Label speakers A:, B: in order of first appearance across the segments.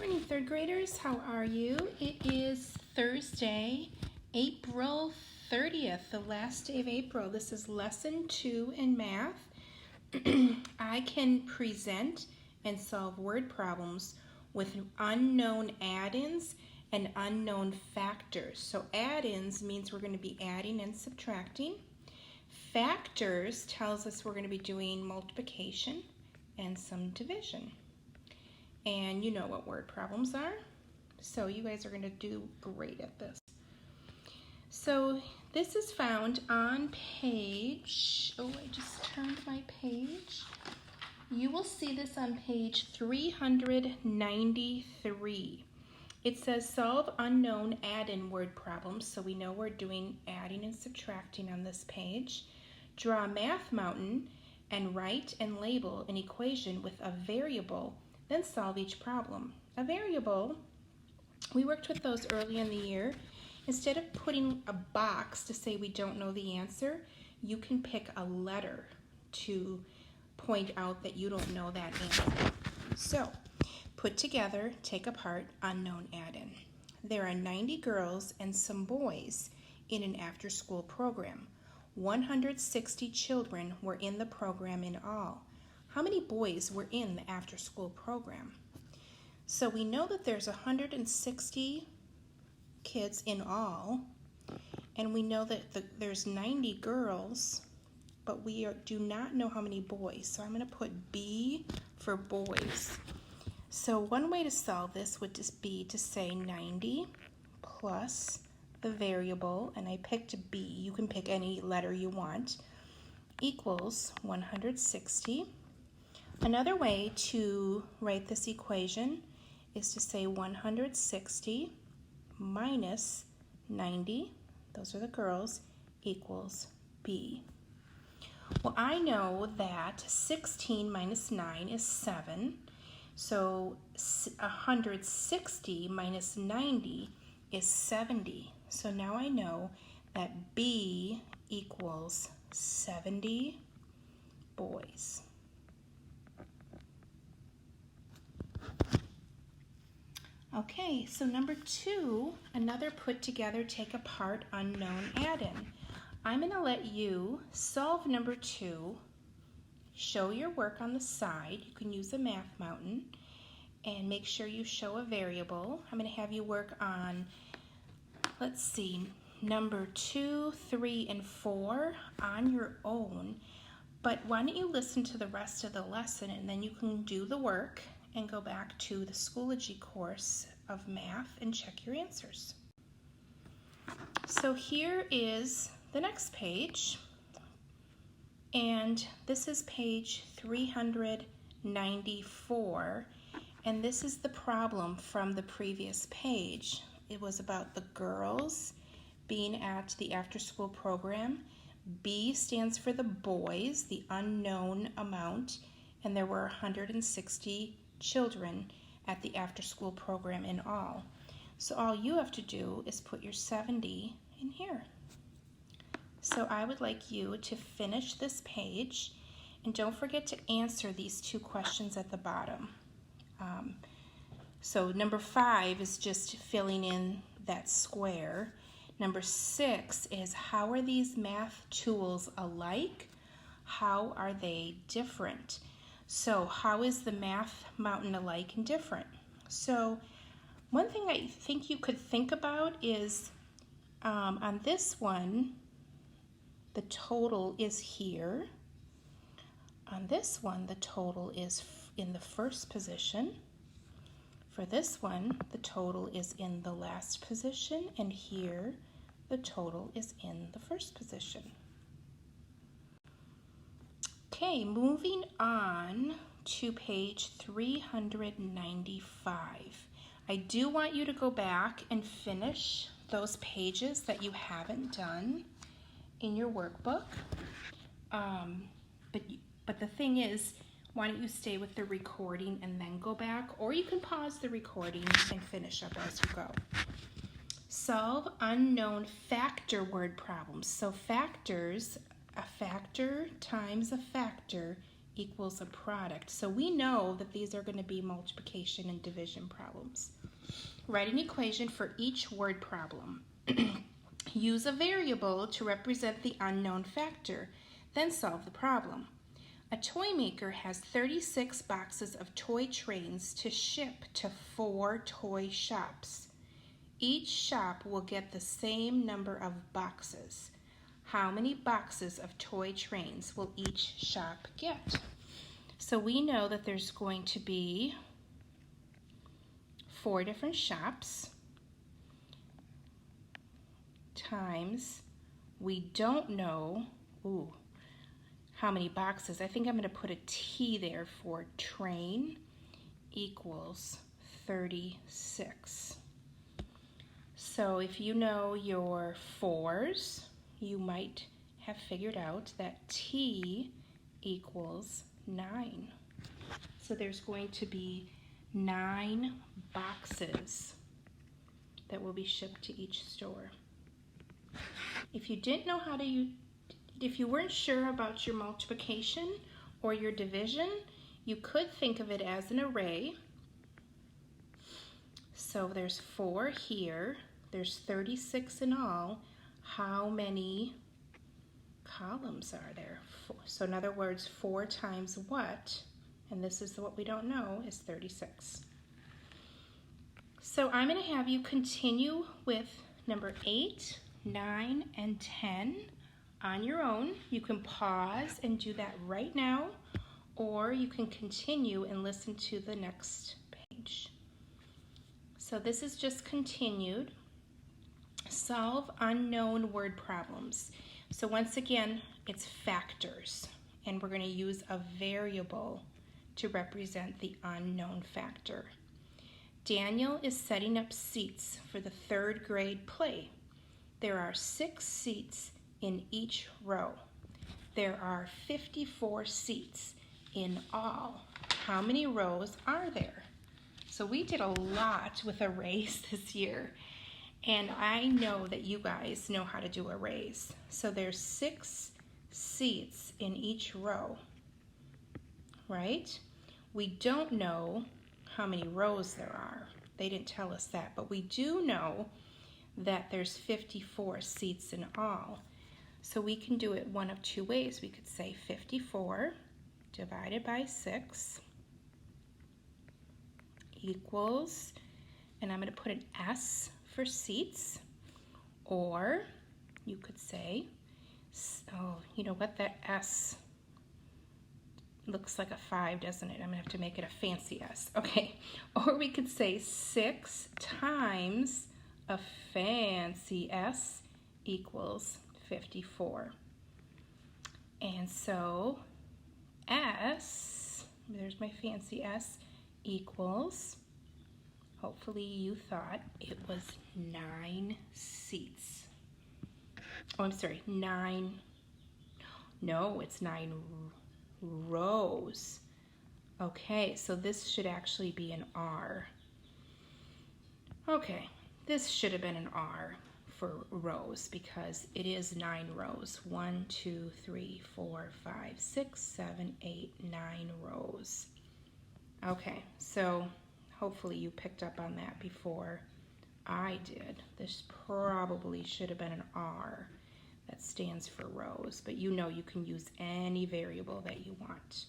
A: morning, third graders. How are you? It is Thursday, April 30th, the last day of April. This is lesson 2 in math. I can present and solve word problems with unknown add-ins and unknown factors. So add-ins means we're going to be adding and subtracting. Factors tells us we're going to be doing multiplication and some division. And you know what word problems are, so you guys are going to do great at this. So this is found on page, I just turned my page. You will see this on page 393. It says solve unknown add-in word problems, so we know we're doing adding and subtracting on this page. Draw a math mountain and write and label an equation with a variable, then solve each problem. A variable, we worked with those early in the year. Instead of putting a box to say we don't know the answer, you can pick a letter to point out that you don't know that answer. So, put together, take apart, unknown add-in. There are 90 girls and some boys in an after-school program. 160 children were in the program in all. How many boys were in the after-school program? So we know that there's 160 kids in all, and we know that there's 90 girls, but we do not know how many boys. So I'm going to put B for boys. So one way to solve this would just be to say 90 plus the variable, and I picked B, you can pick any letter you want, equals 160. Another way to write this equation is to say 160 minus 90, those are the girls, equals B. Well, I know that 16 minus 9 is 7, so 160 minus 90 is 70. So now I know that B equals 70 boys. Okay, so number 2, another put together, take apart, unknown add-in. I'm going to let you solve number 2, show your work on the side. You can use a math mountain, and make sure you show a variable. I'm going to have you work on, let's see, number 2, 3, and 4 on your own. But why don't you listen to the rest of the lesson, and then you can do the work and go back to the Schoology course of math and check your answers. So here is the next page, and this is page 394, and this is the problem from the previous page. It was about the girls being at the after-school program. B stands for the boys, the unknown amount, and there were 160 children at the after-school program in all. So all you have to do is put your 70 in here. So I would like you to finish this page, and don't forget to answer these 2 questions at the bottom. So number 5 is just filling in that square. Number 6 is, how are these math tools alike? How are they different? So how is the math mountain alike and different? So one thing I think you could think about is on this one, the total is here. On this one, the total is in the first position. For this one, the total is in the last position, and here, the total is in the first position. Okay, moving on to page 395. I do want you to go back and finish those pages that you haven't done in your workbook. But the thing is, why don't you stay with the recording and then go back, or you can pause the recording and finish up as you go. Solve unknown factor word problems. So factors, a factor times a factor equals a product. So we know that these are going to be multiplication and division problems. Write an equation for each word problem. Use a variable to represent the unknown factor, then solve the problem. A toy maker has 36 boxes of toy trains to ship to 4 toy shops. Each shop will get the same number of boxes. How many boxes of toy trains will each shop get? So we know that there's going to be 4 different shops times, we don't know, how many boxes. I think I'm going to put a T there for train, equals 36. So if you know your 4s, you might have figured out that T equals 9. So there's going to be 9 boxes that will be shipped to each store. If you didn't know how to if you weren't sure about your multiplication or your division, you could think of it as an array. So there's 4 here, there's 36 in all. How many columns are there? 4. So in other words, 4 times what? And this is what we don't know, is 36. So I'm going to have you continue with number 8, 9, and 10 on your own. You can pause and do that right now, or you can continue and listen to the next page. So this is just continued. Solve unknown word problems. So once again, it's factors, and we're going to use a variable to represent the unknown factor. Daniel is setting up seats for the 3rd grade play. There are 6 seats in each row. There are 54 seats in all. How many rows are there? So we did a lot with arrays this year, and I know that you guys know how to do arrays. So there's 6 seats in each row, right? We don't know how many rows there are. They didn't tell us that, but we do know that there's 54 seats in all. So we can do it one of 2 ways. We could say 54 divided by 6 equals, and I'm going to put an S for seats, or you could say, oh, you know what, that S looks like a 5, doesn't it? I'm gonna have to make it a fancy S. Okay, or we could say 6 times a fancy S equals 54. And so S, there's my fancy S, equals, hopefully you thought it was 9 seats. Oh, I'm sorry, 9, no, it's 9 rows. Okay, so this should actually be an R. Okay, this should have been an R for rows because it is 9 rows. 1, 2, 3, 4, 5, 6, 7, 8, 9 rows. Okay, so hopefully you picked up on that before I did. This probably should have been an R. That stands for rows, but you know you can use any variable that you want.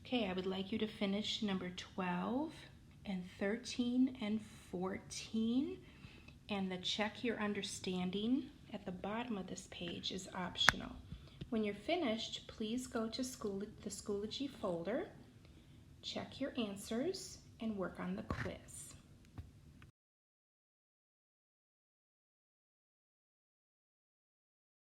A: Okay, I would like you to finish number 12 and 13 and 14, and the check your understanding at the bottom of this page is optional. When you're finished, please go to the Schoology folder, check your answers, and work on the quiz.